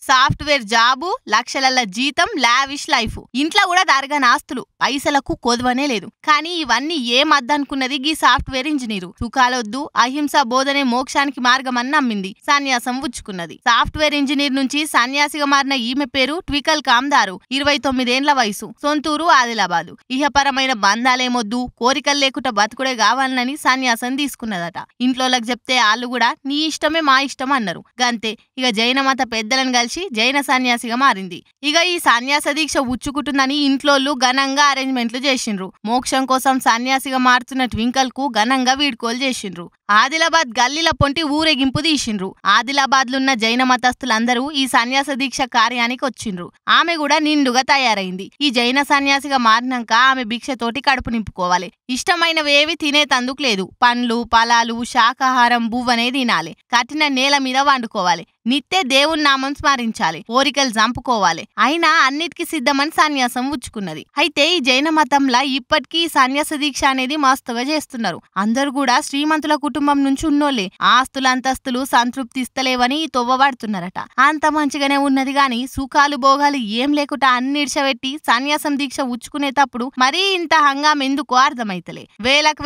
Software job, లక్షల జీతం, lavish life, ఇంట్లో కూడా దారగాని ఆస్తులు, పైసలకు కొదవనే లేదు. కానీ ఇవన్నీ ఏం అద్దనుకున్నది గీ సాఫ్ట్వేర్ ఇంజనీరు. సుఖాలొద్దు, అహింస బోధనే మోక్షానికి మార్గం అని నమ్మింది. సన్యాసం పుచ్చుకున్నది. సాఫ్ట్వేర్ ఇంజనీర్ నుంచి సన్యాసిగా మారిన ఈమె పేరు ట్వికల్ కామ్దారు. 29 ఏండ్ల వయసు. సొంతూరు ఆదిలాబాదు. ఇహపరమైన బంధాలేమొద్దు, కోరికలు లేకుండా బతుకుడే కావాలని సన్యాసం తీసుకున్నదట. ఇంట్లోకి చెప్తే వాళ్ళు కూడా నీ ఇష్టమే మా ఇష్టం అన్నారు. గంతే ఇక జైన మత పెద్దలను కలిసి జైన సన్యాసిగా మారింది. ఇక ఈ సన్యాస దీక్ష ఉచ్చుకుంటుందని ఇంట్లోళ్ళు ఘనంగా అరేంజ్మెంట్లు చేసిండ్రు. మోక్షం కోసం సన్యాసిగా మారుతున్న ట్వింకల్ కు ఘనంగా వీడ్కోలు చేసిండ్రు. ఆదిలాబాద్ గల్లీల పొంటి ఊరేగింపు తీసిండ్రు. ఆదిలాబాద్ లున్న జైన మతస్థులందరూ ఈ సన్యాస దీక్ష కార్యానికి వచ్చిండ్రు. ఆమె కూడా నిండుగా తయారైంది. ఈ జైన సన్యాసిగా మారినాక ఆమె భిక్షతోటి కడుపు నింపుకోవాలి. ఇష్టమైనవేవి తినేతందుకు లేదు. పండ్లు, ఫలాలు, శాకాహారం, బువ్వనే తినాలి. కట్టిన నేల మీద వండుకోవాలి. నిత్య దేవుని నామం స్మరించాలి. కోరికలు చంపుకోవాలి. అయినా అన్నిటికీ సిద్ధమని సన్యాసం ఉచ్చుకున్నది. అయితే ఈ జైన మతంలా ఇప్పటికీ సన్యాస దీక్ష అనేది మస్తుగా చేస్తున్నారు. అందరూ కూడా శ్రీమంతుల కుటుంబం నుంచి ఉన్నోళ్లే. ఆస్తులు అంతస్తులు సంతృప్తి ఇస్తలేవని తొవ్వబడుతున్నారట. అంత మంచిగానే ఉన్నది గాని సుఖాలు భోగాలు ఏం లేకుండా అన్నిడ్చబెట్టి సన్యాసం దీక్ష ఉచ్చుకునేటప్పుడు మరీ ఇంత హంగాం ఎందుకో అర్థమైతలే.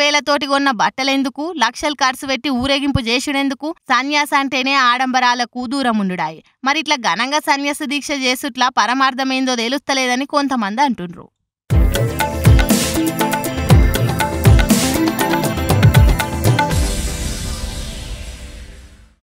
వేలతోటి కొన్న బట్టలెందుకు, లక్షలు ఖర్చు పెట్టి ఊరేగింపు చేసుడెందుకు? సన్యాస అంటేనే ఆడంబరాలకు దూరం ఉండుడాయి. మరి ఇట్లా ఘనంగా సన్యాస దీక్ష చేసుట్లా పరమార్థమేందో తెలుస్తలేదని కొంతమంది అంటుండ్రు.